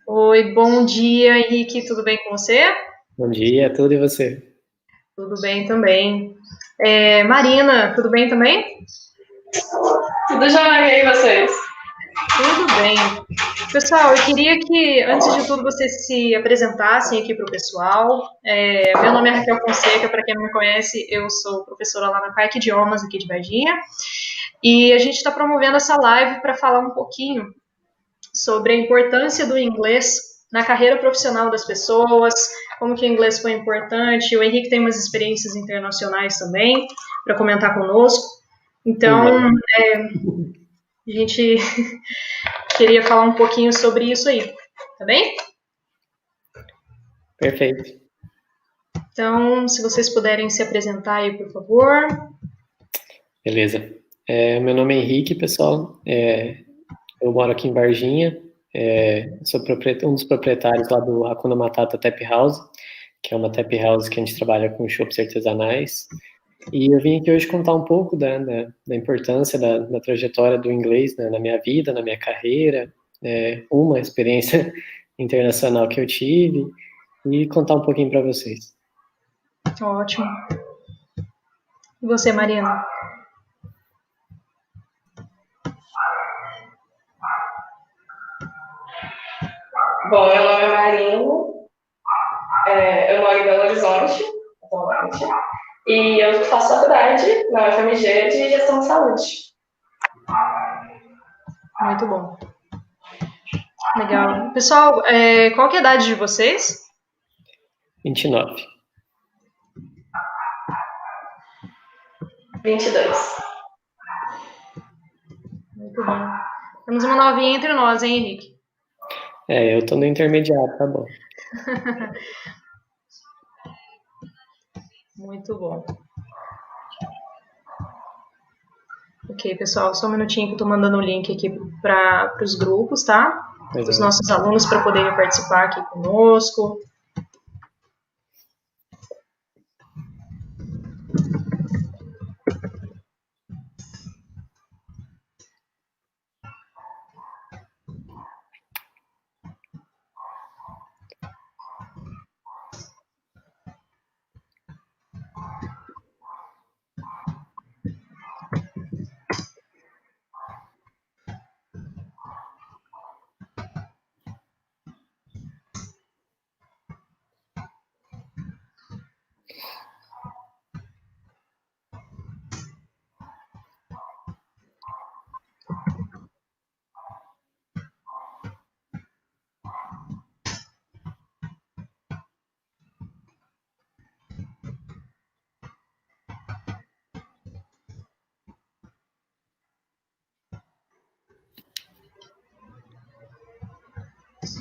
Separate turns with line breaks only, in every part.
Oi, bom dia, Henrique. Tudo bem com você?
Bom dia, tudo e você?
Tudo bem também. Marina, tudo bem também?
Tudo jóia, e aí vocês?
Tudo bem. Pessoal, eu queria que, antes de tudo, vocês se apresentassem aqui para o pessoal. Meu nome é Raquel Fonseca, para quem não me conhece, eu sou professora lá na Parque Idiomas, aqui de Varginha, e a gente está promovendo essa live para falar um pouquinho sobre a importância do inglês na carreira profissional das pessoas, como que o inglês foi importante. O Henrique tem umas experiências internacionais também para comentar conosco. Então,
Legal.
a gente queria falar um pouquinho sobre isso aí, tá bem?
Perfeito.
Então, se vocês puderem se apresentar aí, por favor.
Beleza. Meu nome é Henrique, pessoal. Eu moro aqui em Varginha. Sou um dos proprietários lá do Hakuna Matata Tap House, que é uma tap house que a gente trabalha com chopps artesanais. E eu vim aqui hoje contar um pouco da importância da trajetória do inglês, né, na minha vida, na minha carreira, uma experiência internacional que eu tive e contar um pouquinho para vocês.
Ótimo. E você, Marina?
Bom, meu nome é Marina, eu moro em Belo Horizonte, atualmente, e eu faço faculdade na UFMG de Gestão de Saúde.
Muito bom. Legal. Pessoal, qual que é a idade de vocês?
29.
22.
Muito bom. Temos uma novinha entre nós, hein, Henrique?
Eu tô no intermediário, tá bom.
Muito bom. Ok, pessoal, só um minutinho que eu tô mandando o link aqui para os grupos, tá? Para os
Legal.
nossos alunos para poderem participar aqui conosco.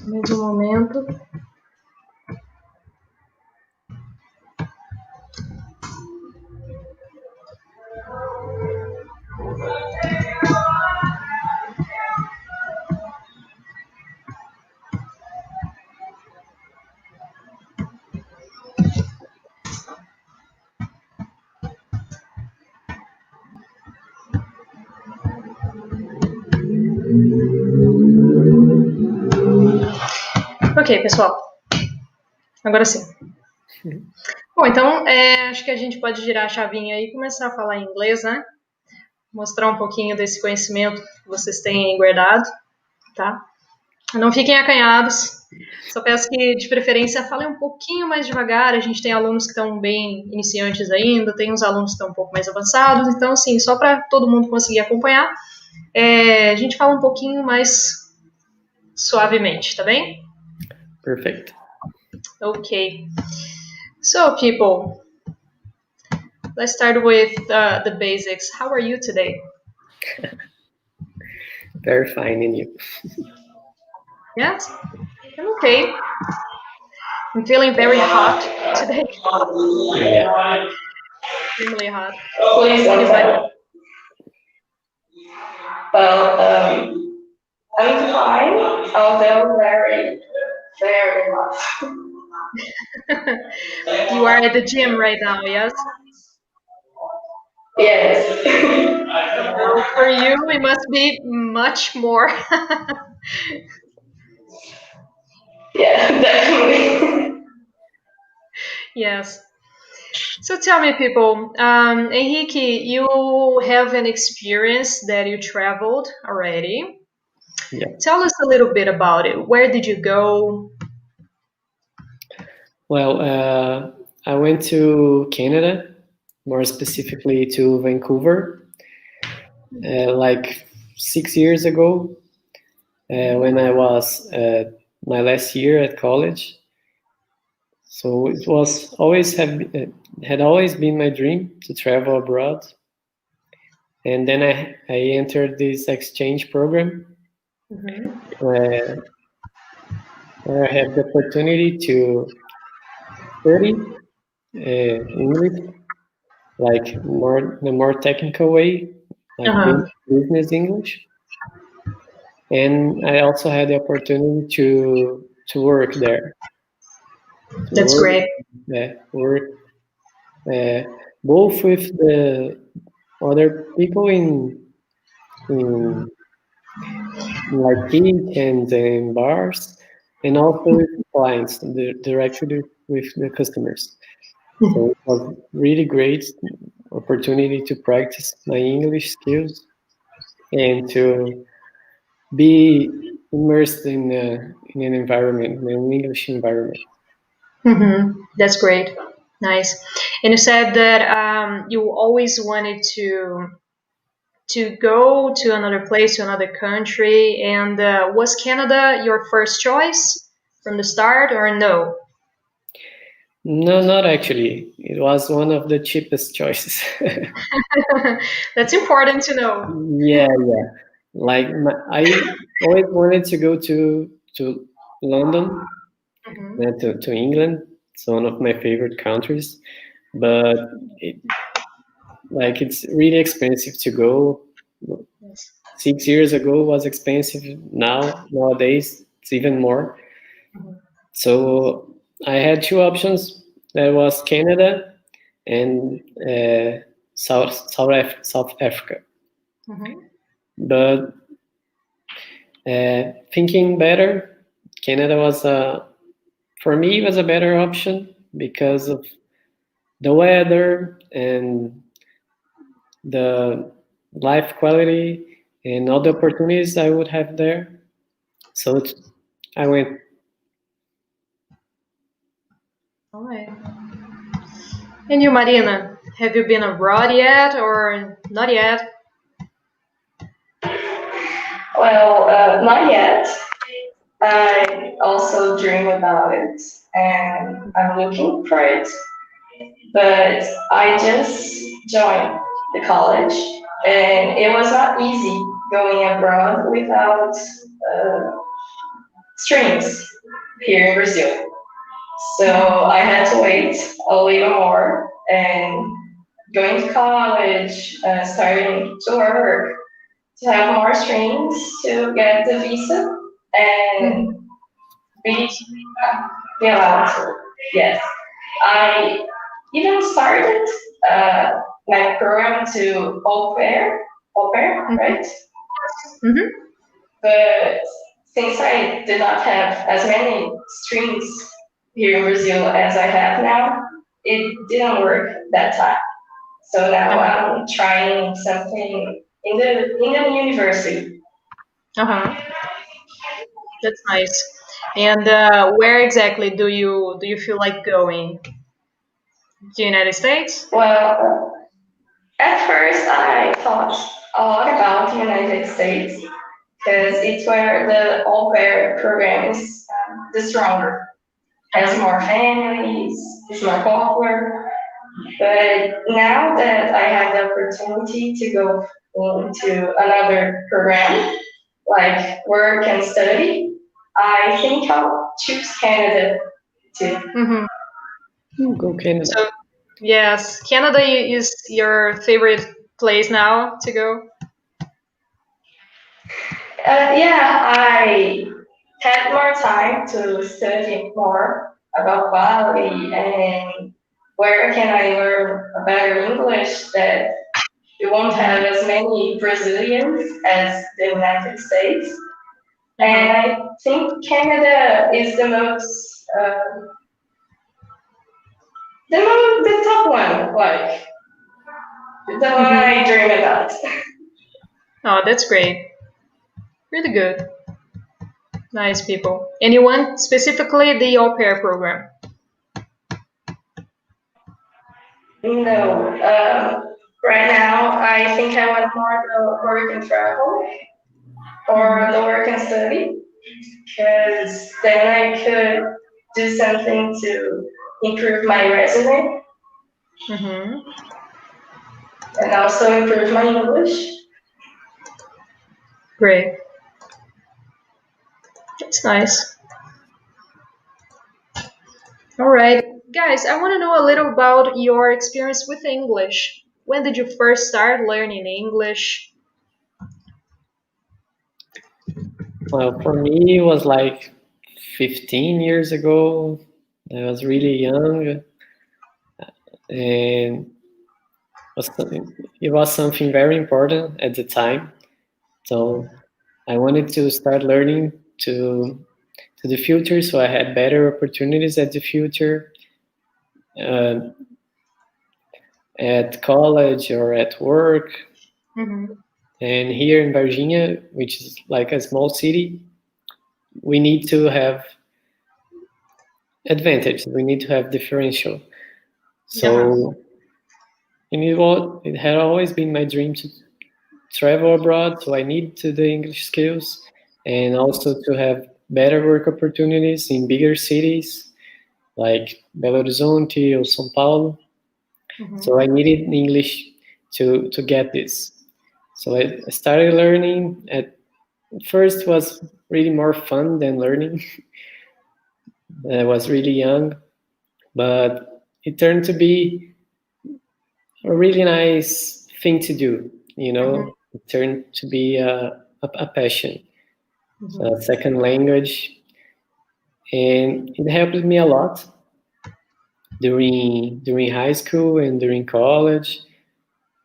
No mesmo momento. Ok, pessoal. Agora sim. Bom, então acho que a gente pode girar a chavinha aí e começar a falar em inglês, né? Mostrar um pouquinho desse conhecimento que vocês têm guardado, tá? Não fiquem acanhados. Só peço que, de preferência, falem um pouquinho mais devagar. A gente tem alunos que estão bem iniciantes ainda, tem uns alunos que estão um pouco mais avançados. Então, assim, só para todo mundo conseguir acompanhar, a gente fala um pouquinho mais suavemente, tá bem?
Perfeito.
Ok. So, people, let's start with the basics. How are you today?
Very fine, and you?
Yes? I'm okay. I'm feeling very hot today.
Yeah.
Extremely hot.
Please,
Anybody?
well, I'm fine, although very, very hot.
You are at the gym right now, yes?
Yes.
So for you, it must be much more.
Yeah, definitely.
Yes. So tell me, people, Henrique, you have an experience that you traveled already.
Yeah.
Tell us a little bit about it. Where did you go?
Well, I went to Canada, more specifically to Vancouver, like 6 years ago, when I was my last year at college. So it was always had always been my dream to travel abroad, and then I entered this exchange program where I had the opportunity to study English, like in a more technical way, like
Uh-huh.
business English, and I also had the opportunity to work there, to
That's
work,
great.
work uh, both with the other people in like kitchens and bars, and also with clients directly with the customers. So it was really great opportunity to practice my English skills and to be immersed in an environment, in an English environment.
That's great. Nice. And you said that you always wanted to go to another place, to another country. And was Canada your first choice from the start, or no?
No, not actually. It was one of the cheapest choices.
That's important to know.
Yeah, yeah. Like I always wanted to go to London, to England. It's one of my favorite countries, but it, like it's really expensive to go.
Yes.
6 years ago was expensive. Nowadays it's even more. So I had two options. There was Canada and South Africa. But thinking better, Canada was for me was a better option because of the weather and the life quality and all the opportunities I would have there. So I went.
All right. And you, Marina, have you been abroad yet or not yet?
Well, not yet. I also dream about it, and I'm looking for it. But I just joined the college, and it was not easy going abroad without uh, strings here in Brazil. So I had to wait a little more and going to college, starting to work, to have more streams to get the visa and be, be allowed to. Yes. I even started my program to au pair, right?
Mm-hmm.
But since I did not have as many streams here in Brazil as I have now, it didn't work that time. So now I'm trying something in the university.
Uh-huh. That's nice. And where exactly do you feel like going? The United States?
Well, at first I thought a lot about the United States because it's where the au pair program is the stronger. Has more families, is more popular. But now that I have the opportunity to go into another program, like work and study, I think I'll choose Canada too.
Go Canada.
So, yes, Canada is your favorite place now to go?
Yeah, I had more time to study more about Bali and where can I learn a better English that you won't have as many Brazilians as the United States. And I think Canada is the most, the top one, like the one I dream about.
Oh, that's great. Really good. Nice people. Anyone specifically the au pair program?
No, right now I think I want more the work and travel or the work and study, because then I could do something to improve my resume and also improve my English.
Great. That's nice. All right. Guys, I want to know a little about your experience with English. When did you first start learning English?
Well, for me, it was like 15 years ago. I was really young, and it was something very important at the time. So I wanted to start learning to the future, so I had better opportunities at the future, at college or at work. And here in Virginia, which is like a small city, we need to have advantage. We need to have differential. So, and it had always been my dream to travel abroad. So I need to the English skills and also to have better work opportunities in bigger cities like Belo Horizonte or São Paulo. So I needed English to get this. So I started learning. At first was really more fun than learning. I was really young, but it turned to be a really nice thing to do. It turned to be a passion, a second language, and it helped me a lot during high school and during college.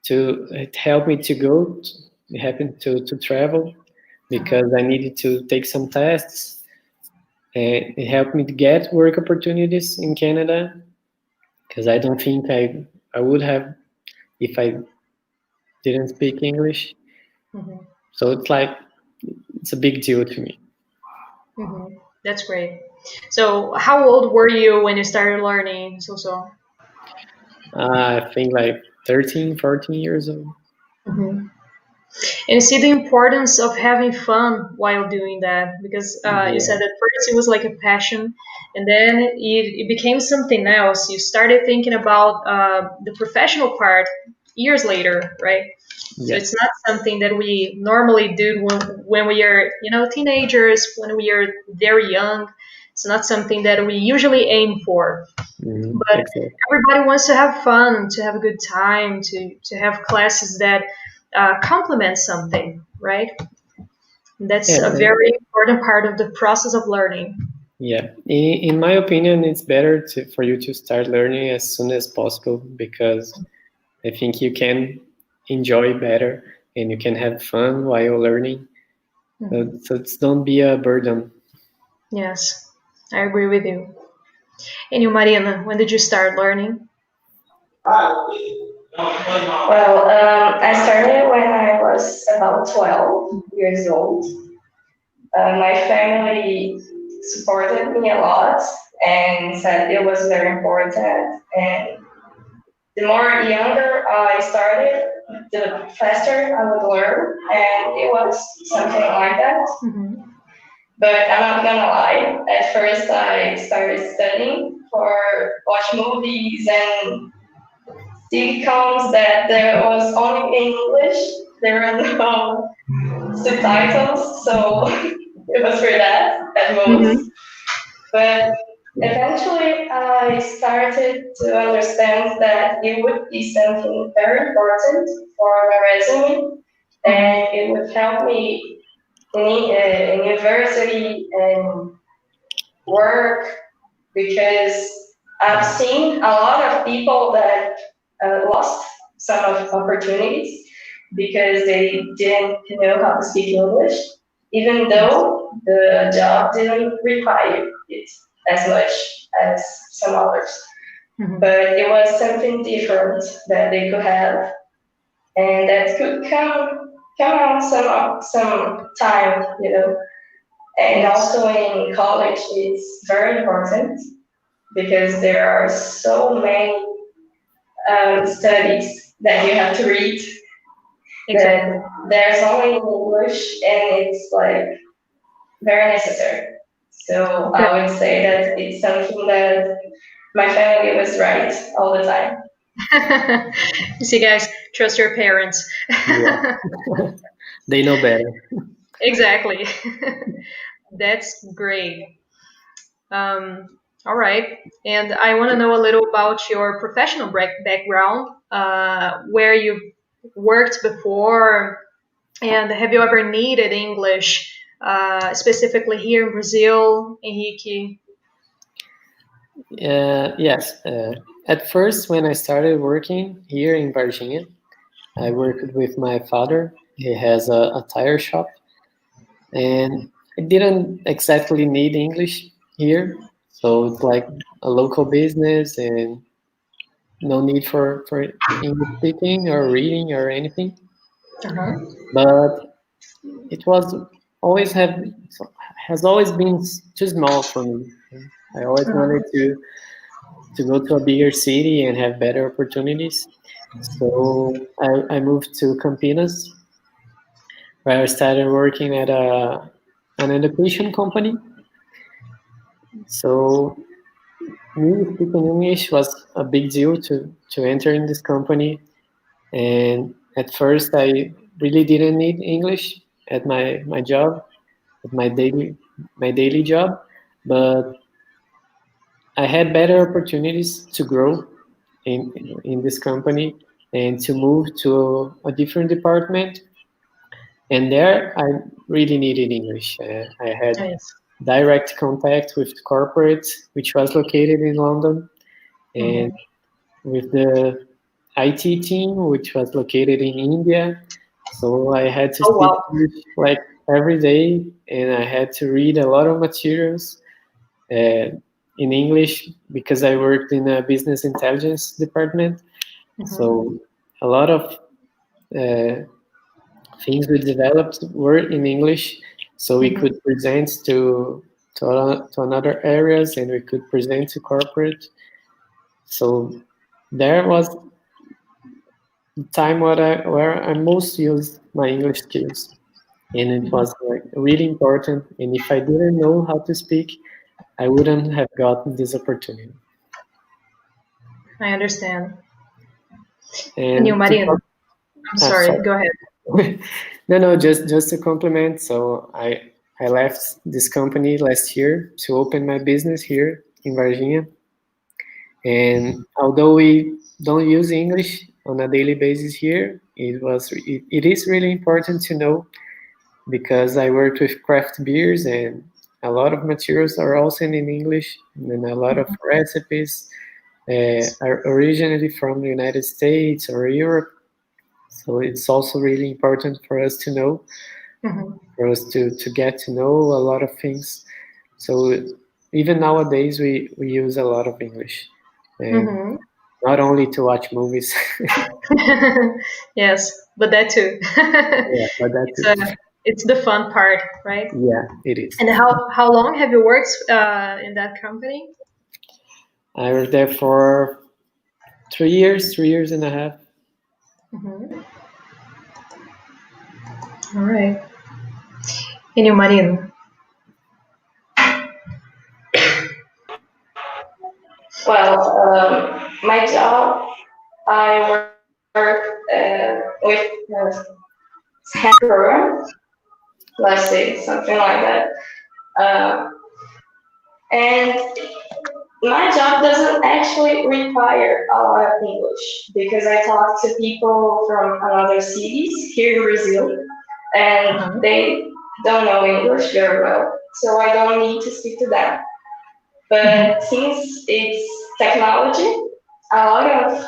It helped me to go. It happened to travel because I needed to take some tests, and it helped me to get work opportunities in Canada, because I don't think I would have if I didn't speak English. So it's a big deal to me.
That's great. So how old were you when you started learning?
I think like 13, 14 years old.
And you see the importance of having fun while doing that, because you said at first it was like a passion, and then it became something else. You started thinking about the professional part years later, right? So it's not something that we normally do when we are, teenagers, when we are very young. It's not something that we usually aim for. But everybody wants to have fun, to have a good time, to have classes that complement something, right? That's a very important part of the process of learning.
Yeah, in my opinion, it's better for you to start learning as soon as possible, because I think you can enjoy better and you can have fun while learning. So don't be a burden.
Yes, I agree with you. And you, Mariana, when did you start learning?
Well, I started when I was about 12 years old. My family supported me a lot and said it was very important. And the more younger I started, the faster I would learn, and it was something like that. But I'm not gonna lie, at first I started studying for watch movies and sitcoms that there was only English, there were no subtitles, so it was for that at most. But eventually I started to understand that it would be something very important for my resume, and it would help me in university and work, because I've seen a lot of people that lost some of opportunities because they didn't know how to speak English, even though the job didn't require it as much as some others. But it was something different that they could have, and that could come on some time, you know. And also in college, it's very important because there are so many studies that you have to read. Exactly. That there's only English, and it's like very necessary. So I would say that it's something that my family was right all the time.
You see, guys, trust your parents.
Yeah. They know better.
Exactly. That's great. All right. And I want to know a little about your professional background, where you worked before, and have you ever needed English, specifically here in Brazil, Henrique?
Yes. At first, when I started working here in Varginha, I worked with my father. He has a tire shop, and I didn't exactly need English here. So it's like a local business and no need for English speaking or reading or anything. But it was always has always been too small for me. I always wanted to go to a bigger city and have better opportunities. So I moved to Campinas, where I started working at an education company. So me speaking English was a big deal to enter in this company. And at first, I really didn't need English at my job, at my daily job, but I had better opportunities to grow in this company and to move to a different department. And there, I really needed English. I had direct contact with the corporate, which was located in London, and with the IT team, which was located in India. So I had to speak English like every day, and I had to read a lot of materials in English because I worked in a business intelligence department. So a lot of things we developed were in English, so we could present to another areas, and we could present to corporate. So there was the time where I most used my English skills, and it was like really important. And if I didn't know how to speak, I wouldn't have gotten this opportunity.
I understand.
And
you, Marina? I'm sorry. Go ahead.
No, just to compliment. So I left this company last year to open my business here in Varginha. And although we don't use English on a daily basis here, it is really important to know, because I worked with craft beers and a lot of materials are also in English, and a lot of recipes are originally from the United States or Europe. So it's also really important for us to know, for us to get to know a lot of things. So even nowadays, we use a lot of English. And not only to watch movies.
Yes, but that too.
Yeah, but that too.
It's the fun part, right?
Yeah, it is.
And how long have you worked in that company?
I was there for 3 years and a half.
All right. And you, Marina?
Well, my job, I work with program, let's say something like that. And my job doesn't actually require a lot of English because I talk to people from other cities here in Brazil, and they don't know English very well, so I don't need to speak to them. But since it's technology, a lot of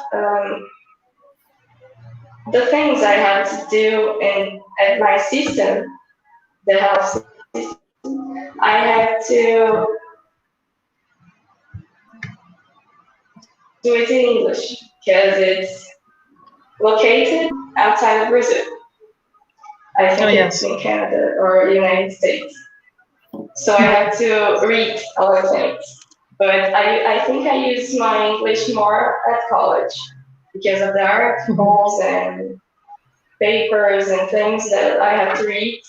the things I have to do at my system, the health system, I have to do it in English because it's located outside of Brazil. I think it's in Canada or United States. So I have to read other things. But I think I use my English more at college because of the articles and papers and things that I have to read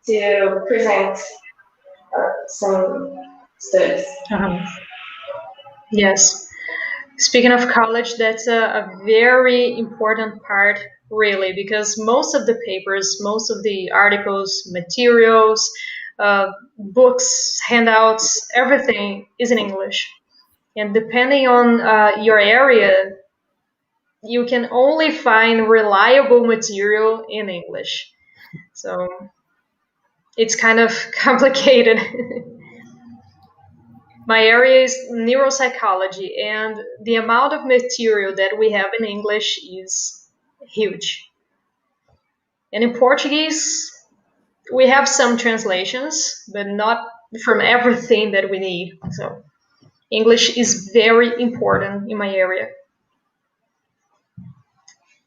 to present some studies.
Yes. Speaking of college, that's a very important part, really, because most of the papers, most of the articles, materials, books, handouts, everything is in English. And depending on your area, you can only find reliable material in English. So it's kind of complicated. My area is neuropsychology, and the amount of material that we have in English is huge. And in Portuguese, we have some translations, but not from everything that we need. So English is very important in my area.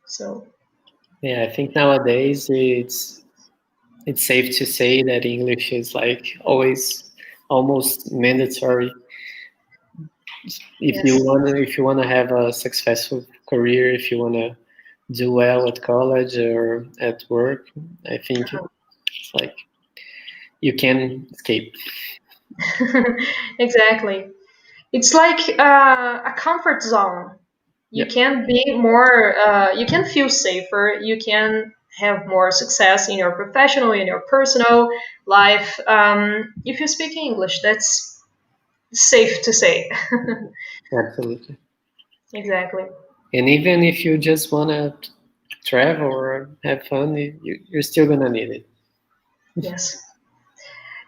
So
yeah, I think nowadays it's safe to say that English is like always almost mandatory. If you wanna have a successful career, if you wanna do well at college or at work, I think it's like you can escape.
Exactly. It's like a comfort zone. You can be more, you can feel safer, you can have more success in your professional, in your personal life. If you speak English, that's safe to say.
Absolutely.
Exactly.
And even if you just want to travel or have fun, you're still going to need it.
Yes.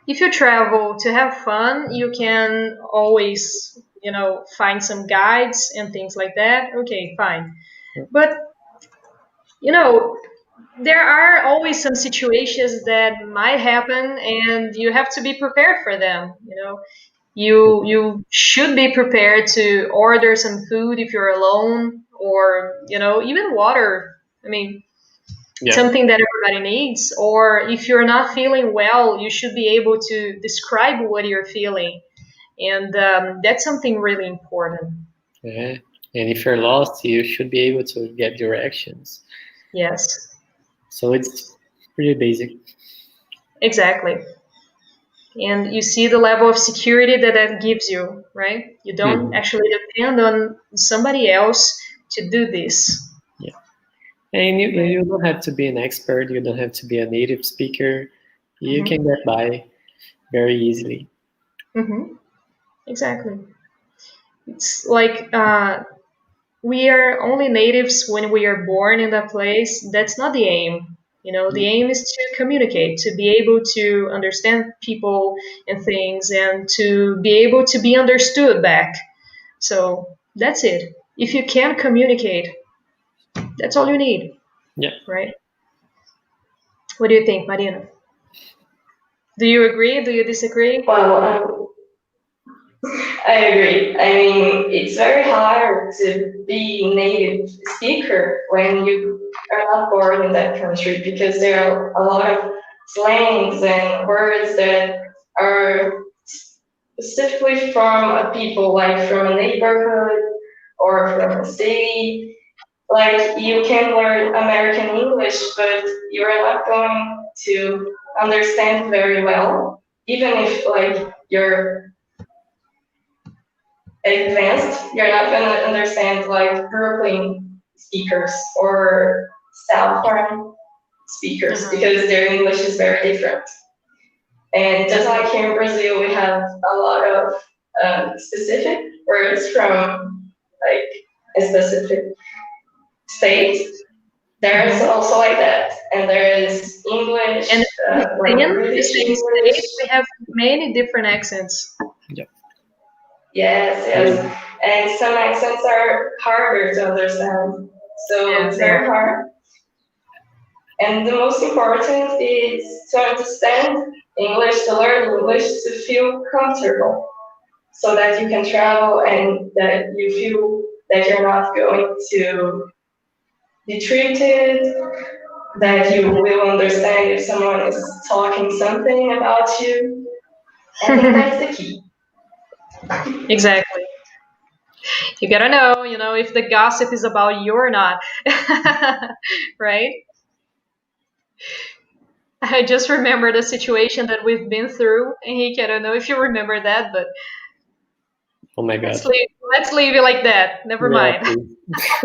If you travel to have fun, you can always, find some guides and things like that. Okay, fine. But, there are always some situations that might happen and you have to be prepared for them. You should be prepared to order some food if you're alone, or even water. I mean, something that everybody needs. Or if you're not feeling well, you should be able to describe what you're feeling, and that's something really important.
Yeah, and if you're lost, you should be able to get directions.
Yes.
So it's pretty basic.
Exactly. And you see the level of security that gives you, right? You don't actually depend on somebody else to do this.
Yeah. And you don't have to be an expert. You don't have to be a native speaker. You can get by very easily.
Exactly. It's like we are only natives when we are born in that place. That's not the aim. The aim is to communicate, to be able to understand people and things, and to be able to be understood back. So that's it. If you can communicate, that's all you need.
Yeah.
Right? What do you think, Marina? Do you agree? Do you disagree?
Well, I agree. I mean, it's very hard to be native speaker when you are not born in that country because there are a lot of slangs and words that are specifically from a people, like from a neighborhood or from a city. Like you can learn American English, but you are not going to understand very well, even if like you're advanced, you're not going to understand like Brooklyn speakers or South Farm speakers because their English is very different. And just like here in Brazil, we have a lot of specific words from like a specific state. There's also like that, and there is English,
and
like
in
British
the same
English.
state, we have many different accents.
Yeah.
Yes, and some accents are harder to understand, so it's very hard. And the most important is to understand English, to learn English, to feel comfortable so that you can travel and that you feel that you're not going to be treated, that you will understand if someone is talking something about you. I think that's the key.
Exactly. You gotta know, if the gossip is about you or not. Right? I just remembered a situation that we've been through, Henrique. I don't know if you remember that, but
Oh my God.
let's leave it like that. Never mind. I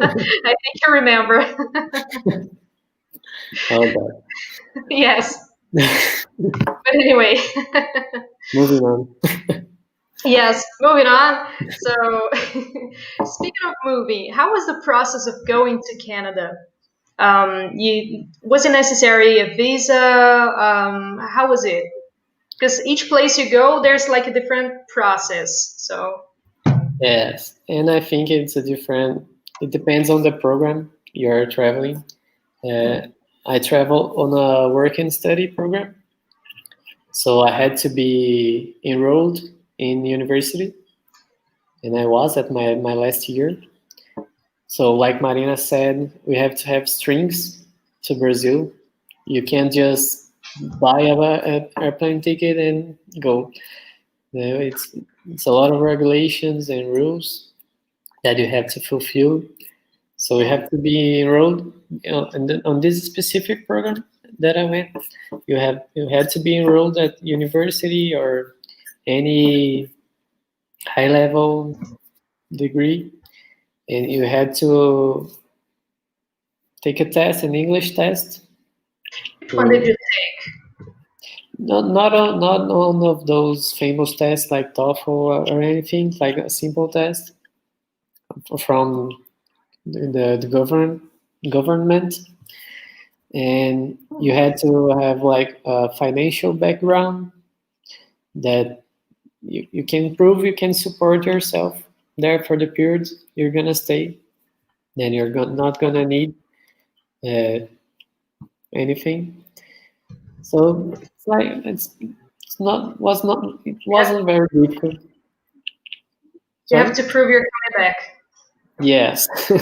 think you remember.
Oh God.
Yes. But anyway.
Moving on.
Yes, moving on. So, speaking of moving, how was the process of going to Canada? Was it necessary a visa? How was it? Because each place you go, there's like a different process. So,
Yes, and I think it depends on the program you're traveling. I travel on a work and study program, so I had to be enrolled in university, and I was at my last year. So like Marina said, we have to have strings to Brazil. You can't just buy a airplane ticket and go. It's a lot of regulations and rules that you have to fulfill. So you have to be enrolled on this specific program that I went. You had to be enrolled at university or any high level degree, and you had to take a test, an English test.
which one did you take?
Not one of those famous tests like TOEFL or anything, like a simple test from the government, and you had to have like a financial background that you can prove you can support yourself there for the period you're gonna stay. Then you're not gonna need anything. So it's like it wasn't very difficult.
You
Sorry?
have to prove you're coming back.
Yes.
I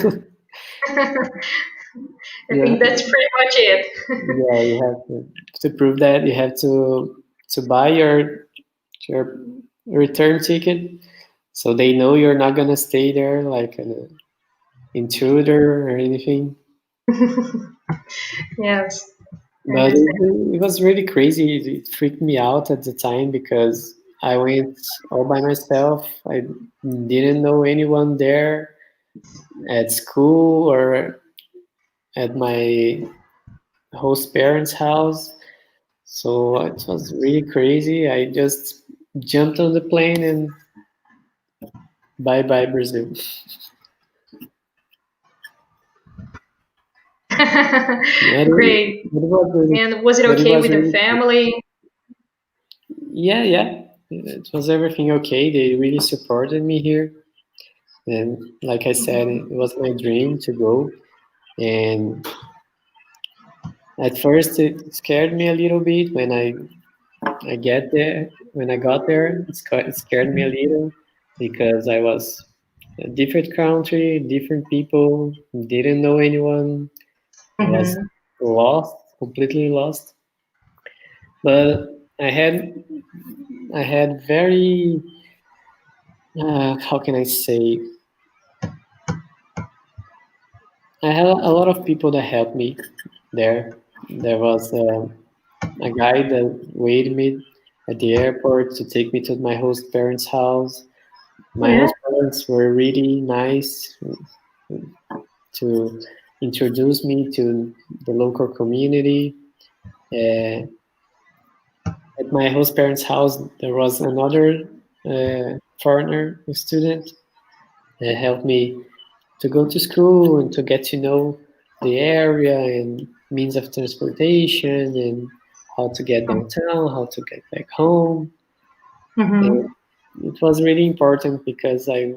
think that's pretty much it.
Yeah, you have to prove that. You have to buy your return ticket, so they know you're not gonna stay there like an intruder or anything.
Yes.
But it was really crazy. It freaked me out at the time because I went all by myself. I didn't know anyone there at school or at my host parents' house. So it was really crazy. I just jumped on the plane and bye bye Brazil.
Great. And was it okay with your family?
Yeah. It was everything okay. They really supported me here. And like I said, it was my dream to go. And at first it scared me a little bit when I get there. When I got there, it scared me a little because I was a different country, different people, didn't know anyone. I was lost, completely lost. But I had very how can I say? I had a lot of people that helped me there. There was a guy that waited me at the airport to take me to my host parents' house. My host parents were really nice to introduce me to the local community. At my host parents' house, there was another foreigner student that helped me to go to school and to get to know the area and means of transportation and how to get downtown, how to get back home. It was really important because I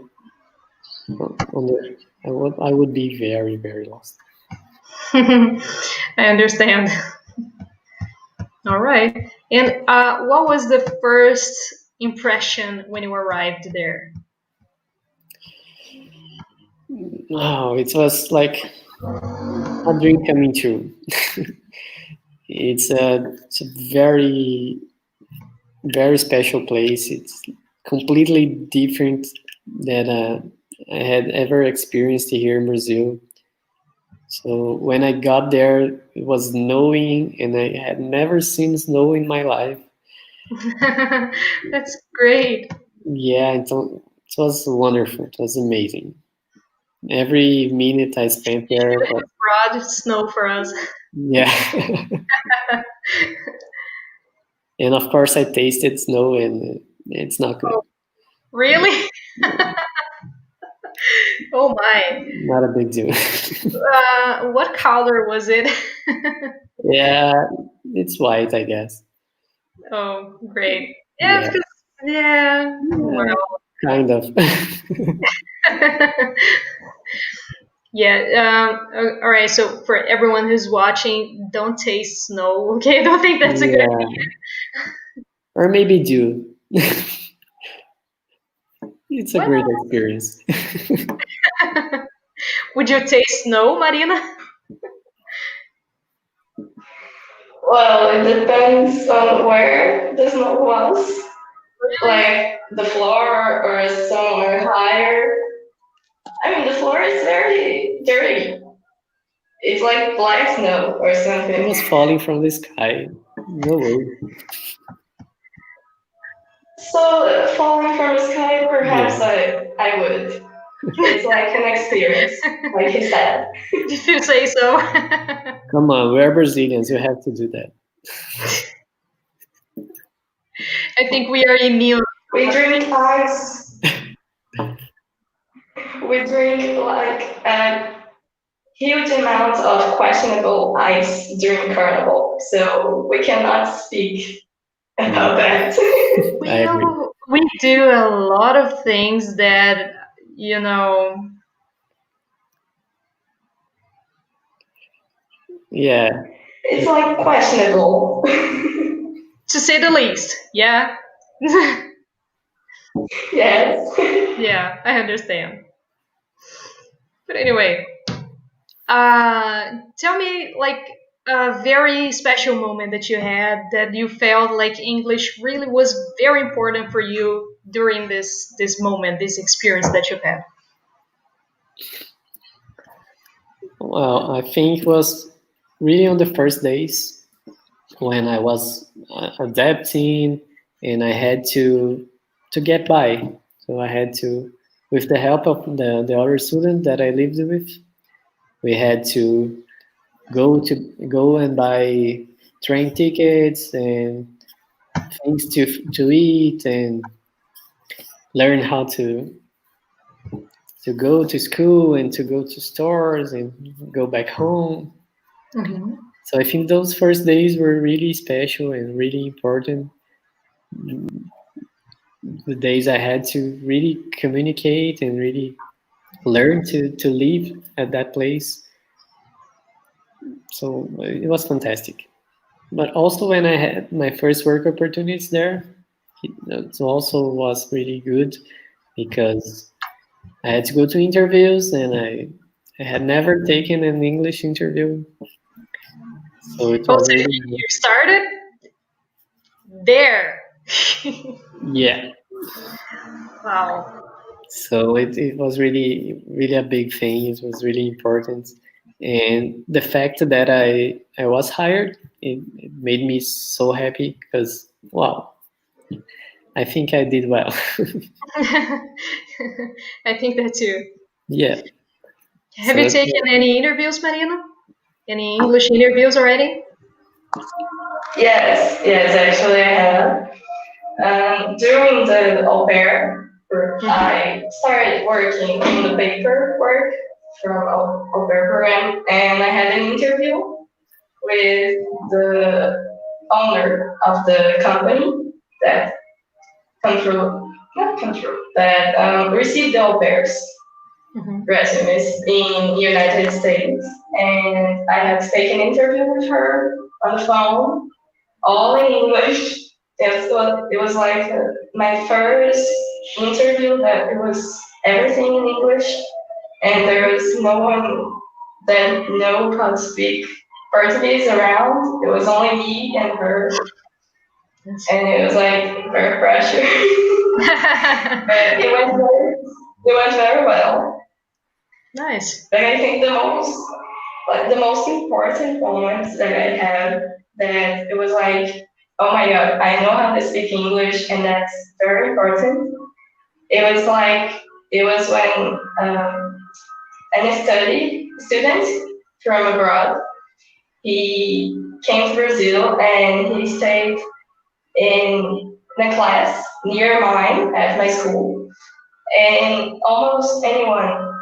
would be very, very lost.
I understand. All right. And what was the first impression when you arrived there?
Wow, it was like a dream coming true. It's a very, very special place. It's completely different than I had ever experienced here in Brazil. So when I got there, it was snowing, and I had never seen snow in my life.
That's great.
Yeah, it was wonderful. It was amazing. Every minute I spent there was,
Brought snow for us.
yeah. And of course, I tasted snow, and it's not good.
Oh, really? Oh my.
Not a big deal.
What color was it?
Yeah, it's white, I guess.
Oh, great. Yeah,
Yeah,
because, yeah,
yeah,
well.
kind of.
Yeah, all right, so for everyone who's watching, don't taste snow, okay? I don't think that's a good
Yeah, or maybe do. It's a great
idea.
experience.
Would you taste snow, Marina?
Well, it depends on where the snow was, like the floor or somewhere higher. I mean, the floor is very dirty. It's like black snow or
It
something.
was falling from the sky. No way.
So falling from the sky, perhaps
Yeah.
I would. It's like an experience, like he said.
If you say so.
Come on, we're Brazilians. You have to do that.
I think we are immune.
We drink ice. We drink like a huge amount of questionable ice during Carnival, so we cannot speak about that.
I agree.
Well, we do a lot of things that, you know,
Yeah.
It's like questionable.
to say the least. Yeah.
Yes.
Yeah, I understand. But anyway, tell me like a very special moment that you had that you felt like English really was very important for you during this moment, this experience that you've had.
Well, I think it was really on the first days when I was adapting, and I had to get by. So I had to, with the help of the other student that I lived with, we had to go and buy train tickets and things to eat, and learn how to go to school and to go to stores and go back home.
Mm-hmm.
So I think those first days were really special and really important. The days I had to really communicate and really learn to live at that place. So it was fantastic. But also when I had my first work opportunities there, it also was really good because I had to go to interviews, and I had never taken an English interview. So it
Oh,
was
so
really,
you started there.
yeah.
Wow.
So it was really a big thing. It was really important. And the fact that I was hired, it made me so happy because, wow, I think I did well.
I think that too.
Yeah.
Have
So
you
it,
taken any interviews, Marina? Any English interviews already?
Yes, actually I have. During the au pair, I started working in the paper work from au pair program, and I had an interview with the owner of the company that control, not control, that received the au pairs. resumes in United States, and I had to take an interview with her on the phone, all in English. It was like my first interview that it was everything in English, and there was no one that knew how to speak Portuguese around. It was only me and her, and it was like very pressure. But it went very well.
Nice.
But I think the most important moments that I had, that it was like, oh my god, I know how to speak English, and that's very important. It was when an student from abroad, he came to Brazil and he stayed in a class near mine at my school, and almost anyone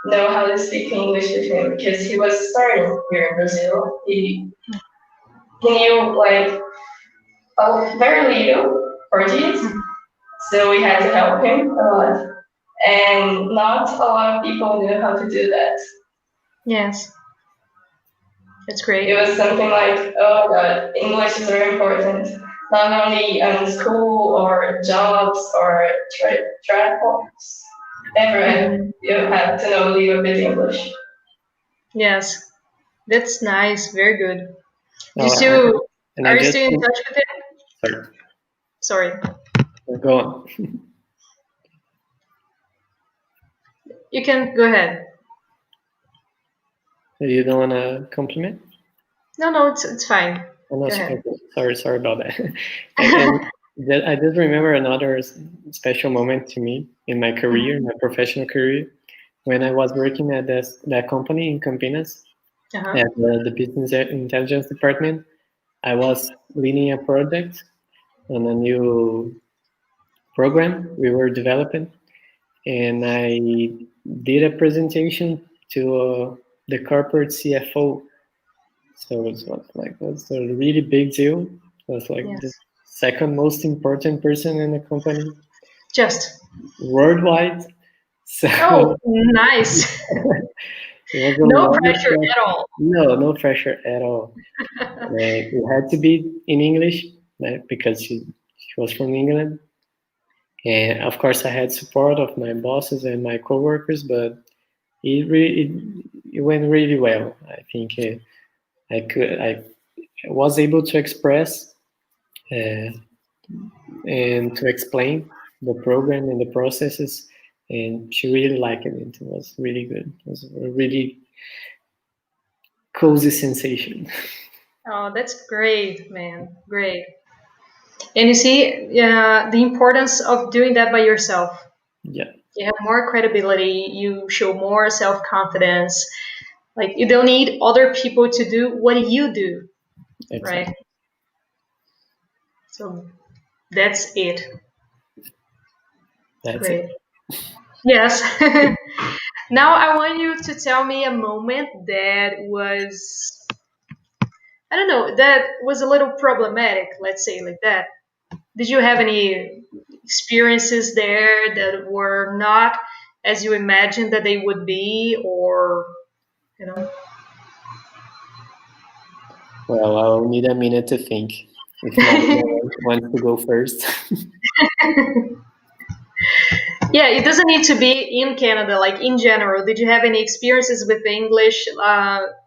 know how to speak English with him because he was starting here in Brazil. He knew like very little Portuguese, so we had to help him a lot. And not a lot of people knew how to do that.
Yes. That's great.
It was something like, oh god, English is very important. Not only in school or jobs or travels. Everyone, you have to know a little bit English.
Yes. That's nice. Very good.
No,
Are you still in touch with
Sorry.
Sorry.
Go on.
You can go ahead.
You don't want to compliment?
No, it's fine.
Oh, no, sorry about that. and I just remember another special moment to me in my career, my professional career, when I was working at that company in Campinas, at the business intelligence department. I was leading a project on a new program we were developing, and I did a presentation to the corporate CFO. So it was a really big deal. It was like the second most important person in the company,
just
worldwide.
So nice. No pressure at all.
No pressure at all. It had to be in English because she was from England, and of course I had support of my bosses and my coworkers, but it went really well. I think I was able to express and to explain the program and the processes, and she really liked it. It was really good. It was a really cozy sensation.
Oh, that's great, man. Great. And you see the importance of doing that by yourself.
Yeah.
You have more credibility. You show more self-confidence. Like, you don't need other people to do what you do. Exactly. Right? So that's it.
That's
great.
It.
Yes. Now I want you to tell me a moment that was, I don't know, that was a little problematic, let's say like that. Did you have any experiences there that were not as you imagined that they would be, or, you know?
Well, I'll need a minute to think. If Maria wants to go first.
Yeah, it doesn't need to be in Canada, like in general. Did you have any experiences with English,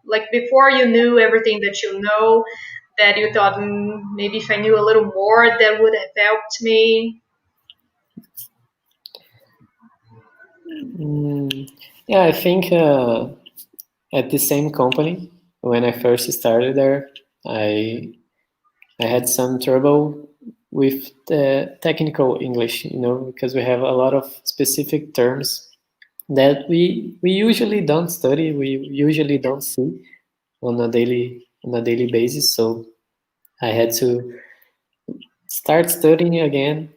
like before you knew everything that you know, that you thought maybe if I knew a little more, that would have helped me?
Yeah, I think at the same company, when I first started there, I had some trouble with the technical English, because we have a lot of specific terms that we usually don't study, we usually don't see on a daily basis. So I had to start studying again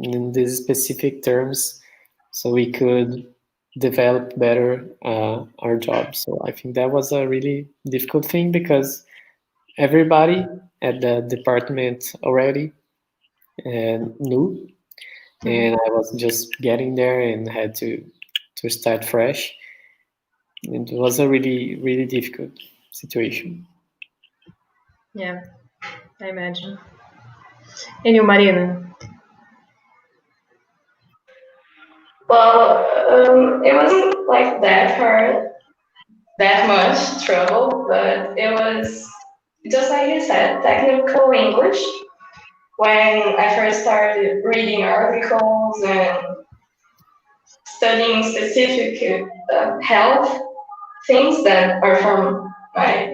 in these specific terms so we could develop better our job. So I think that was a really difficult thing because everybody at the department already knew, and I was just getting there and had to to start fresh. It was a really, really difficult situation.
Yeah, I imagine. And you, Marina?
Well, it wasn't like that hard, that much trouble, but it was just like you said, technical English. When I first started reading articles and studying specific health things that are from my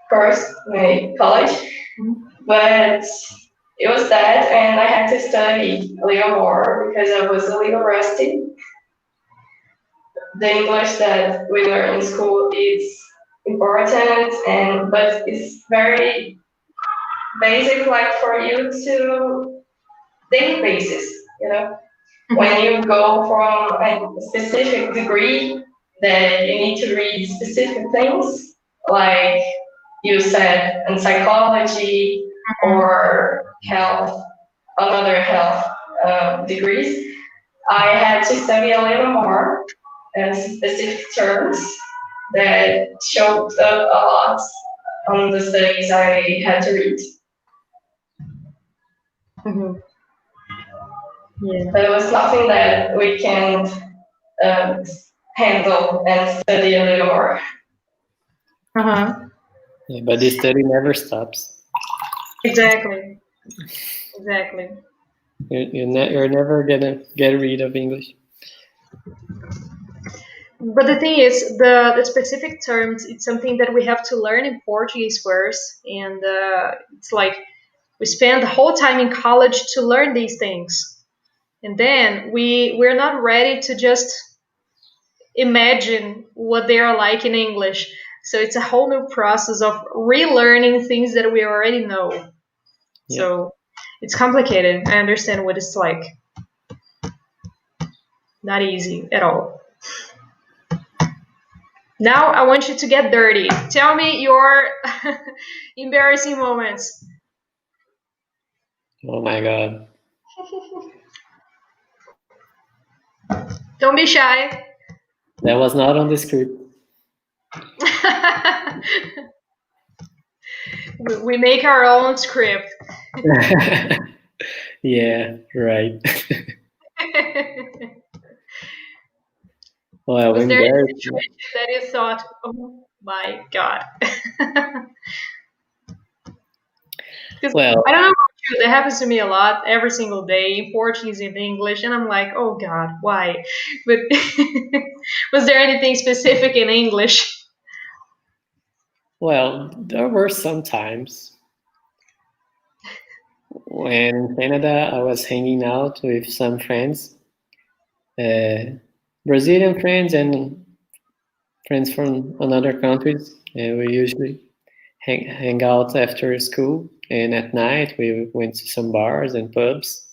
course, my college, but it was that, and I had to study a little more because I was a little rusty. The English that we learn in school is important, and but it's very basic, like for you to daily basis, you know. When you go from a specific degree that you need to read specific things, like you said, in psychology or health, another health degrees, I had to study a little more specific terms that showed up a lot on the studies I had to read.
Mm-hmm. Yeah.
But it was nothing that we can handle and study a little more.
Yeah, but the study never stops.
Exactly.
You're never gonna get rid of English.
But the thing is, the specific terms, it's something that we have to learn in Portuguese first. And it's like we spend the whole time in college to learn these things. And then we're not ready to just imagine what they are like in English. So it's a whole new process of relearning things that we already know.
Yeah.
So it's complicated. I understand what it's like. Not easy at all. Now I want you to get dirty. Tell me your embarrassing moments.
Oh my God.
Don't be shy.
That was not on the script.
We make our own script.
Yeah, right. Well,
Was there a situation that you thought, oh my God?
Well,
I don't know about you, that happens to me a lot every single day in Portuguese and English, and I'm like, oh God, why? But was there anything specific in English?
well, there were some times when in Canada I was hanging out with some friends, Brazilian friends and friends from another countries. We usually hang out after school, and at night we went to some bars and pubs.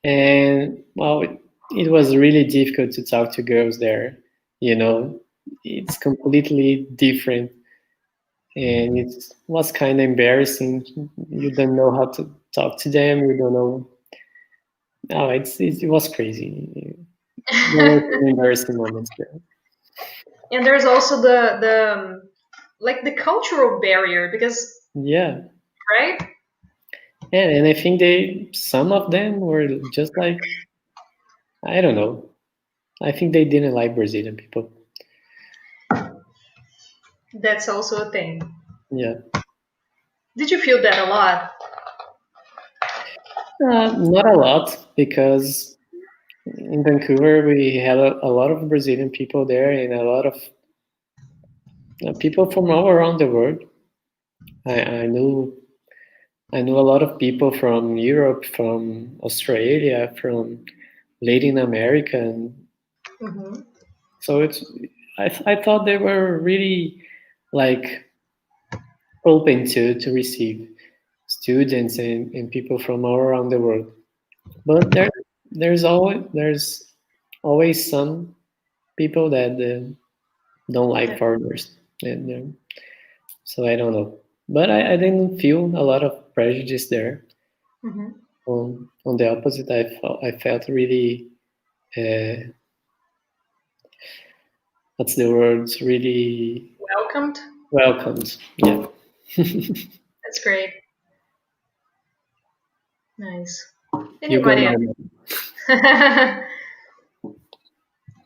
And well, it was really difficult to talk to girls there. You know, it's completely different, and it was kind of embarrassing. You don't know how to talk to them. You don't know. No, it was crazy. There were some embarrassing moments there.
And there's also the like the cultural barrier because
Yeah.
right?
Yeah, and I think some of them were just like, I don't know. I think they didn't like Brazilian people.
That's also a thing.
Yeah.
Did you feel that a lot?
Not a lot, because in Vancouver we had a lot of Brazilian people there and a lot of people from all around the world. I knew a lot of people from Europe, from Australia, from Latin America, and so I thought they were really like open to receive students and people from all around the world. But there's always some people that don't like foreigners, and so I don't know. But I didn't feel a lot of prejudice there. On the opposite, I felt really what's the word? Really
welcomed.
Yeah.
That's great. Nice.
You go,
Anybody else?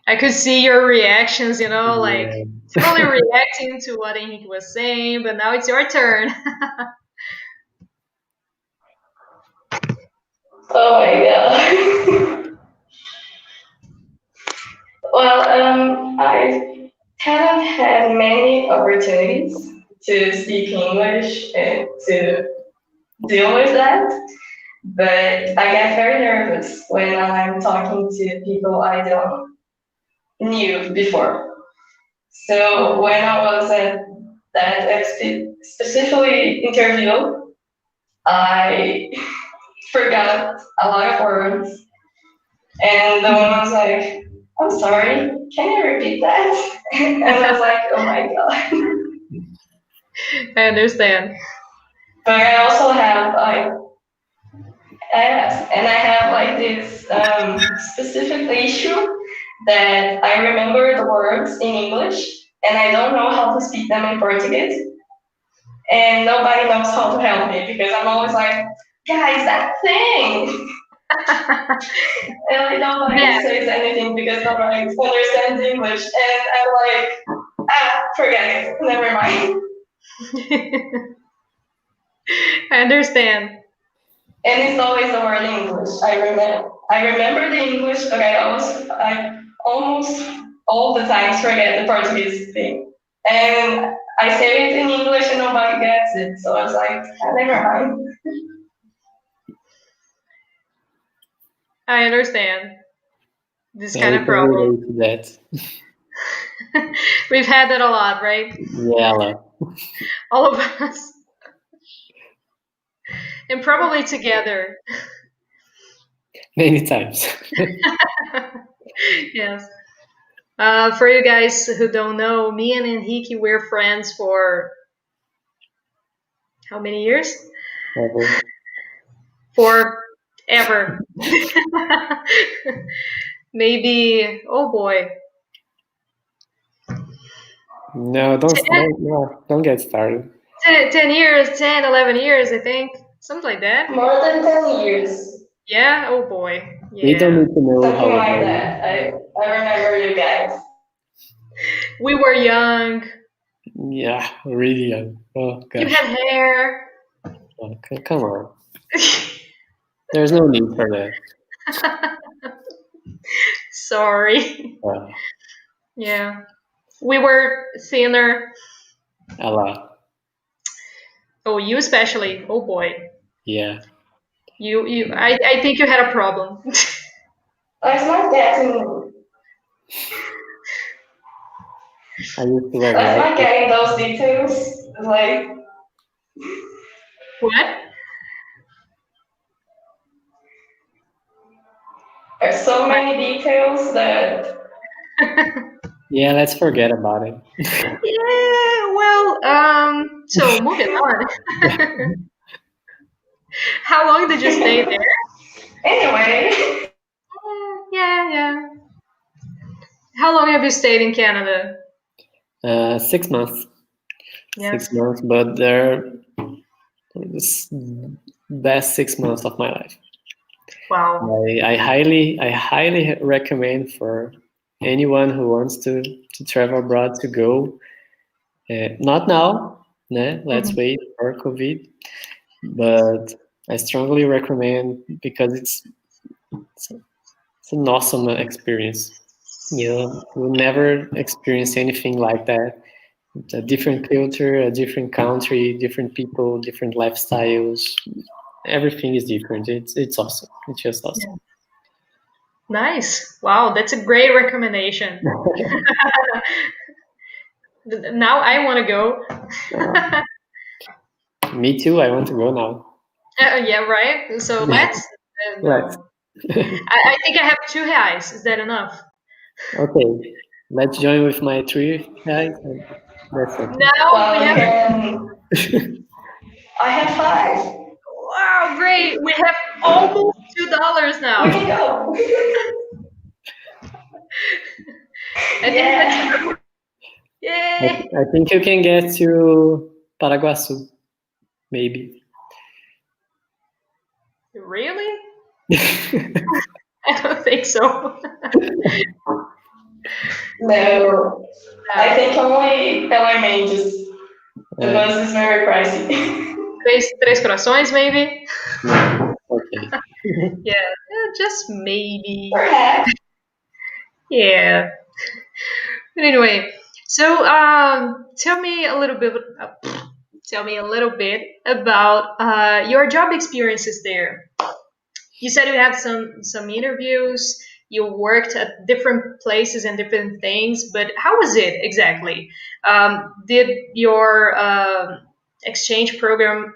I could see your reactions, like totally reacting to what Henrique was saying, but now it's your turn.
Oh my god. Well, I haven't had many opportunities to speak English and to deal with that, but I get very nervous when I'm talking to people I don't knew before. So when I was at that specifically interview, I forgot a lot of words, and the woman was like, "I'm sorry, can you repeat that?" And I was like, "Oh my god."
I understand.
But I also have like, and I have like this specific issue that I remember the words in English and I don't know how to speak them in Portuguese. And nobody knows how to help me because I'm always like, guys, that thing. And like nobody says anything because nobody understands English. And I'm like, forget it, never mind.
I understand.
And it's always the word English. I remember the English, but I almost all the times forget the Portuguese thing. And I say it in English and nobody gets it. So I was like, never mind.
I understand this kind of problem.
To that.
We've had that a lot, right?
Yeah, a lot.
All of us. And probably together.
Many times.
Yes. For you guys who don't know, me and Henrique, we're friends for how many years? Forever. Maybe, oh boy.
No, don't get started.
10 years, 10, 11 years, I think. Something like that.
More than 10 years.
Yeah? Oh boy. Yeah.
We don't need to know
Something
how
like that. I remember you guys.
We were young.
Yeah, really young. Oh, gosh.
You had hair.
Oh, come on. There's no need for that.
Sorry. Yeah. We were thinner.
A lot.
Oh, you especially. Oh boy.
Yeah.
I think you had a problem.
It's not getting.
I used to wear
It's not getting those details. Like.
What?
There's so many details that.
Yeah, let's forget about it.
Yeah, well, so moving on. How long did you stay there?
Anyway.
Yeah. How long have you stayed in Canada?
6 months.
Yes.
6 months, but they're the best 6 months of my life.
Wow.
I highly recommend for anyone who wants to travel abroad to go. Not now, let's wait for COVID. But I strongly recommend because it's an awesome experience. You'll never experience anything like that. It's a different culture, a different country, different people, different lifestyles. Everything is different. It's awesome. It's just awesome.
Yeah. Nice. Wow, that's a great recommendation. Now I want to go.
Me too. I want to go now.
Yeah, right. So let's.
Let's.
I think I have 2 reais. Is that enough?
Okay, let's join with my 3 reais. That's it.
Now we have.
I have 5.
Wow, great! We have almost $2 now.
We can go.
I think that's yay!
I think you can get to Paraguaçu, maybe.
Really? I don't think so.
No, I think only Mendes. The bus is very pricey.
Três Corações, maybe?
Okay.
Yeah, just maybe.
Perhaps.
Yeah. But anyway, so tell me a little bit. Tell me a little bit about your job experiences there. You said you had some interviews. You worked at different places and different things, but how was it exactly? Did your exchange program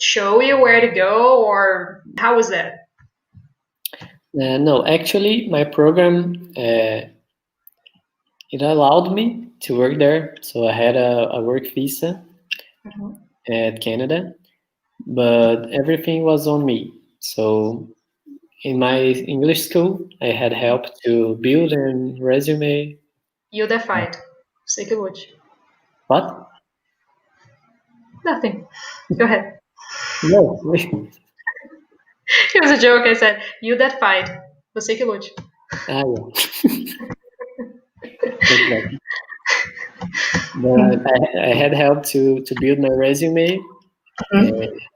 show you where to go, or how was that?
No, actually, my program it allowed me to work there, so I had a work visa at Canada, but everything was on me. So in my English school, I had help to build a resume.
You defied. Sei que lute.
What?
Nothing. Go ahead.
No.
It was a joke. I said, you that fight. Você que lute.
Ah, yeah. Exactly. But I had help to build my resume.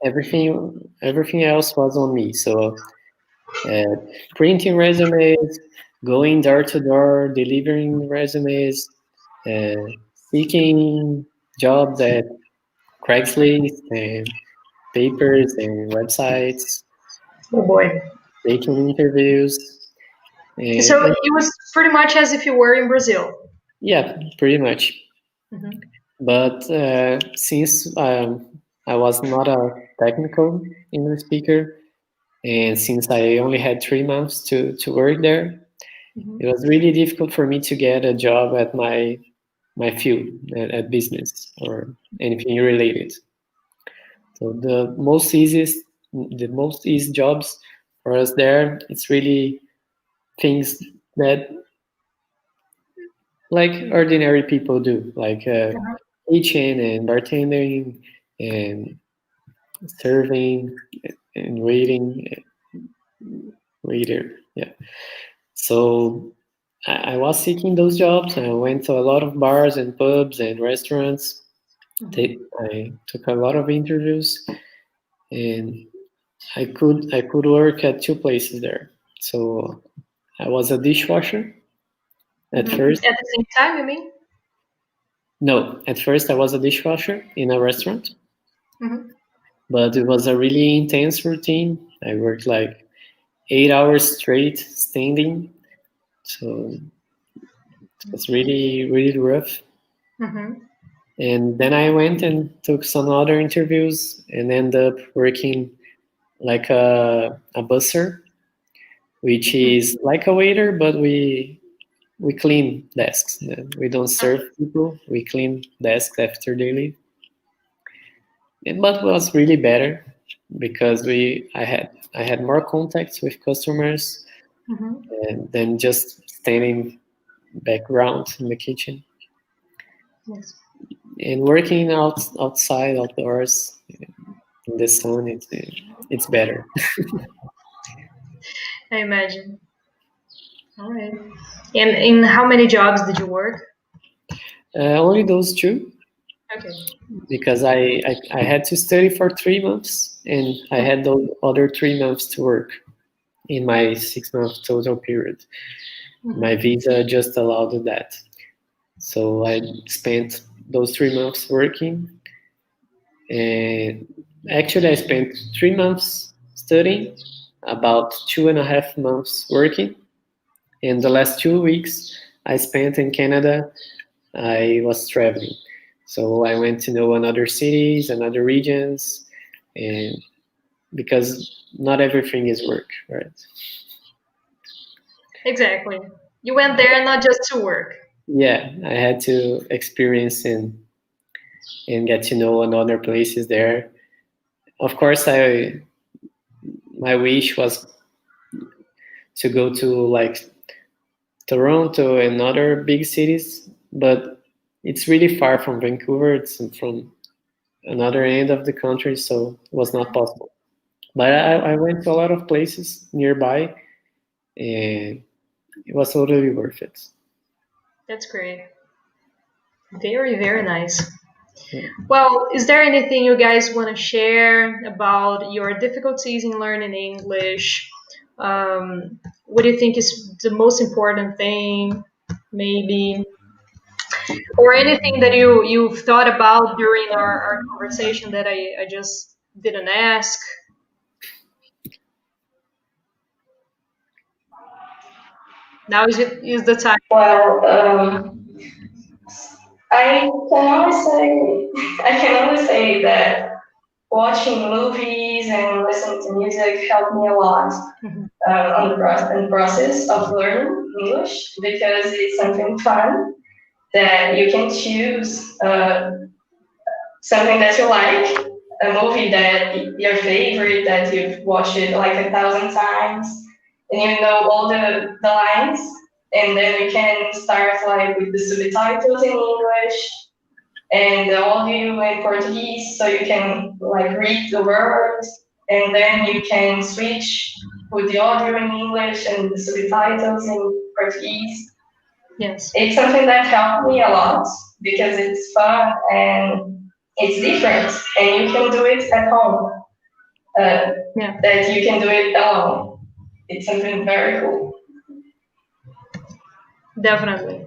Everything else was on me. So printing resumes, going door to door, delivering resumes, seeking jobs at Craigslist and papers and websites,
Oh boy.
taking interviews. And,
So it was pretty much as if you were in Brazil.
yeah, pretty much.
Mm-hmm.
But since I was not a technical English speaker, and since I only had 3 months to work there, it was really difficult for me to get a job at my field at business or anything related. So the most easy jobs for us there, it's really things that like ordinary people do, like kitchen and bartending and serving and waiter. Yeah. So I was seeking those jobs. I went to a lot of bars and pubs and restaurants. I took a lot of interviews, and I could work at 2 places there. So I was a dishwasher at first.
At the same time, you mean?
No, at first I was a dishwasher in a restaurant,
Mm-hmm.
but it was a really intense routine. I worked like 8 hours straight standing, so it was really, really rough.
Mm-hmm.
And then I went and took some other interviews and ended up working like a busser, which is like a waiter, but we clean desks. We don't serve people. We clean desks after they leave. But was really better because I had more contacts with customers and than just standing background in the kitchen.
Yes.
And working outside outdoors in the sun, it's better.
I imagine. All right. And in how many jobs did you work?
Only those 2.
Okay.
Because I had to study for 3 months and I had those other 3 months to work in my 6-month total period. My visa just allowed that. So I spent those 3 months working, and actually I spent 3 months studying, about 2.5 months working, and the last 2 weeks I spent in Canada. I was traveling. So I went to know another cities and other regions, and because not everything is work, right?
Exactly. You went there not just to work.
Yeah, I had to experience and get to know another places there. Of course, my wish was to go to like Toronto and other big cities, but it's really far from Vancouver. It's from another end of the country, so it was not possible. But I went to a lot of places nearby, and it was totally worth it.
That's great. Very, very nice.
Yeah.
Well, is there anything you guys want to share about your difficulties in learning English? What do you think is the most important thing, maybe? Or anything that you've thought about during our conversation that I just didn't ask? Now is the time.
Well, I can only say I can only say that watching movies and listening to music helped me a lot on the process of learning English because it's something fun that you can choose something that you like, a movie that your favorite that you've watched it like 1,000 times, and you know all the lines, and then you can start like with the subtitles in English and the audio in Portuguese, so you can like read the words, and then you can switch with the audio in English and the subtitles in Portuguese.
Yes.
It's something that helped me a lot because it's fun and it's different, and you can do it at home. That you can do it alone. It's something very cool.
Definitely.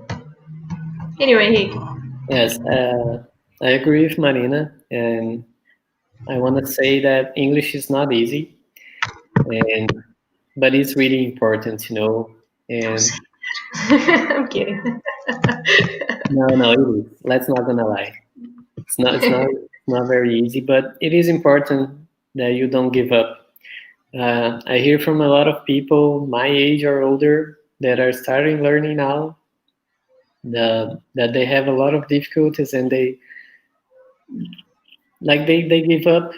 Anyway, Henrique.
Yes, I agree with Marina, and I want to say that English is not easy, but it's really important, And
I'm kidding.
no, it is. Let's not gonna lie. It's not very easy, but it is important that you don't give up. I hear from a lot of people my age or older that are starting learning now that they have a lot of difficulties, and they give up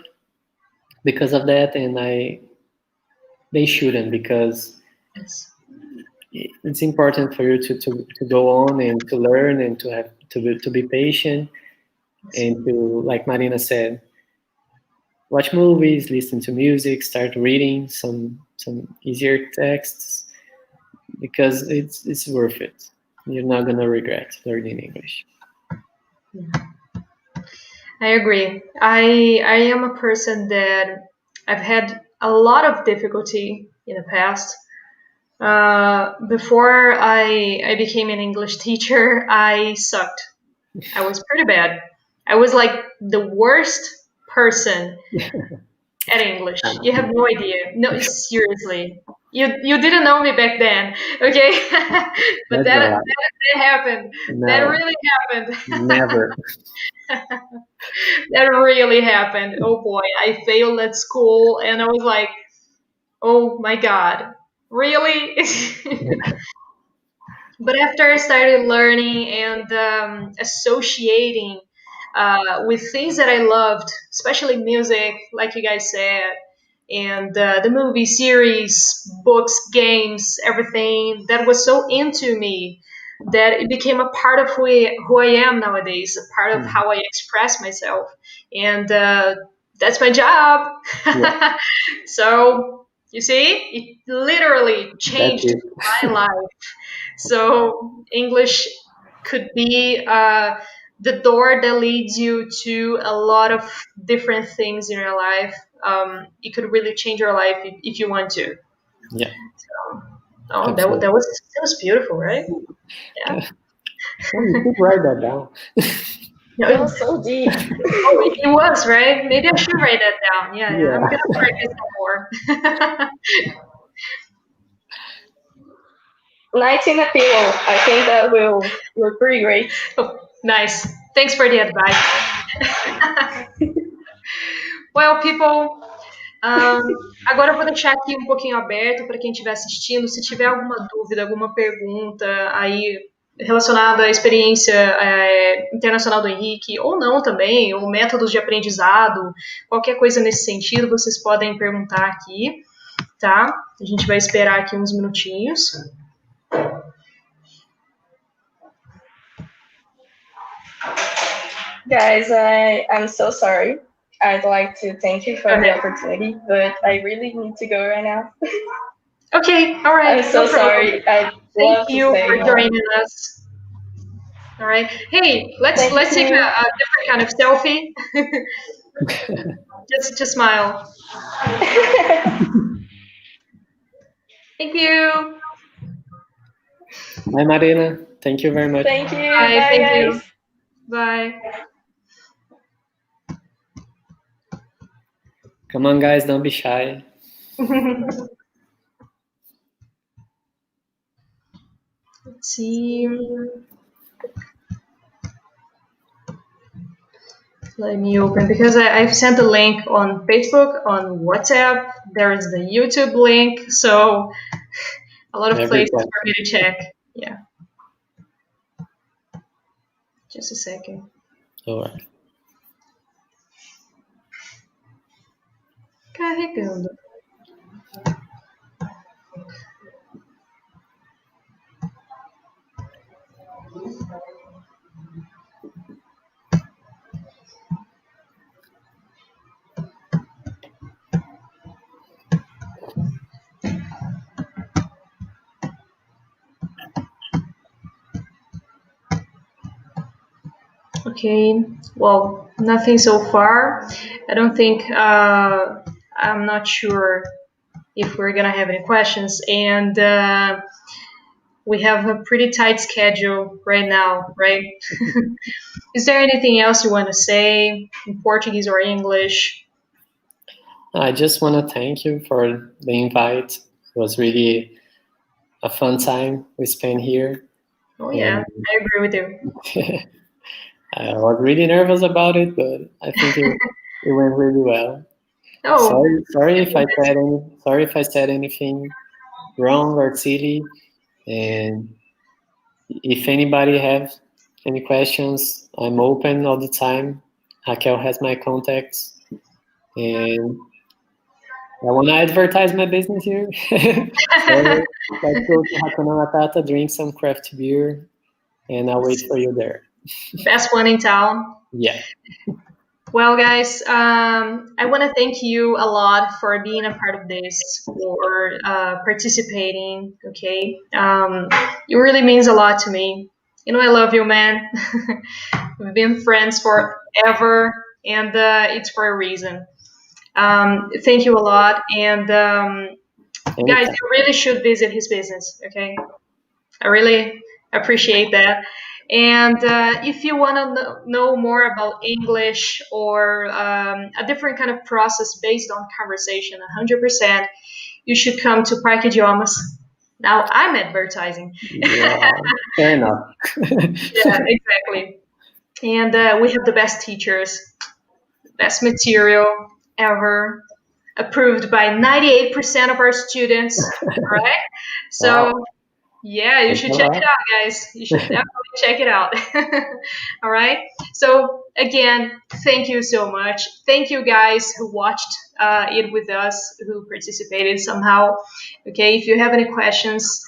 because of that, and they shouldn't, because it's important for you to go on and to learn and to have to be patient, and to, like Marina said, watch movies, listen to music, start reading some easier texts, because it's worth it. You're not gonna regret learning English.
I agree. I am a person that I've had a lot of difficulty in the past. Before I became an English teacher, I sucked. I was pretty bad. I was like the worst person at English. You have no idea. No, seriously. You didn't know me back then, okay? But that happened.
No,
that really happened.
Never.
That really happened. Oh boy, I failed at school, and I was like, oh my god, really? But after I started learning and associating with things that I loved, especially music, like you guys said, and the movie series, books, games, everything that was so into me that it became a part of who I am nowadays, a part of how I express myself. And that's my job. Yeah. So, you see, it literally changed my life. So English could be the door that leads you to a lot of different things in your life. It could really change your life if you want to.
Yeah.
So, that was beautiful, right? Yeah.
You could write that down.
That was so deep.
Oh, it was, right? Maybe I should write that down. Yeah. I'm gonna practice more.
19 a pillow. I think that will look pretty great.
Oh, nice. Thanks for the advice. Well, people, agora eu vou deixar aqui um pouquinho aberto para quem estiver assistindo. Se tiver alguma dúvida, alguma pergunta aí relacionada à experiência internacional do Henrique, ou não também, ou métodos de aprendizado, qualquer coisa nesse sentido, vocês podem perguntar aqui, tá? A gente vai esperar aqui uns minutinhos.
Guys, I'm so sorry. I'd like to thank you for the opportunity, but I really need to go right now.
Okay, all right.
I'm so sorry. I'd love
Thank you
to stay
for
more.
joining us. All right. Hey, let's
Thank
take
you.
a different kind of selfie. just smile. Thank you.
Bye, Marina. Thank you very much.
Thank you.
Bye.
Bye,
Thank
guys.
you. Bye.
Come on, guys, don't be shy.
Let's see. Let me open, because I've sent the link on Facebook, on WhatsApp. There is the YouTube link, so a lot of places for me to check. Yeah. Just a second.
All right.
Carregando. Okay, well, nothing so far. I don't think, I'm not sure if we're gonna have any questions, and we have a pretty tight schedule right now, right? Is there anything else you want to say in Portuguese or English?
I just want to thank you for the invite. It was really a fun time we spent here.
Oh yeah, I agree with you.
I was really nervous about it, but I think it went really well.
Oh,
sorry if I said anything wrong or silly. And if anybody has any questions, I'm open all the time. Raquel has my contacts, and I want to advertise my business here. So let's go to Hakuna Matata, drink some craft beer, and I'll wait for you there.
Best one in town.
Yeah.
Well, guys, I want to thank you a lot for being a part of this, for participating. Okay, it really means a lot to me. You know, I love you, man. We've been friends forever, and it's for a reason. Thank you a lot, and guys, you really should visit his business. Okay, I really appreciate that. And if you want to know more about English or a different kind of process based on conversation, 100%, you should come to Parque Idiomas. Now I'm advertising.
Yeah, fair enough.
Yeah, exactly. And we have the best teachers, best material ever, approved by 98% of our students. Right? So.
Wow.
Yeah, you should check it out, guys. You should definitely check it out. All right. So again, thank you so much. Thank you guys who watched it with us, who participated somehow. Okay. If you have any questions,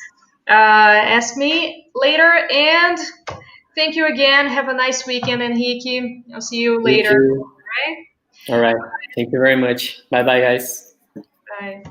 ask me later. And thank you again. Have a nice weekend, Henrique. I'll see you later.
All right. Thank you very much. Bye bye, guys.
Bye.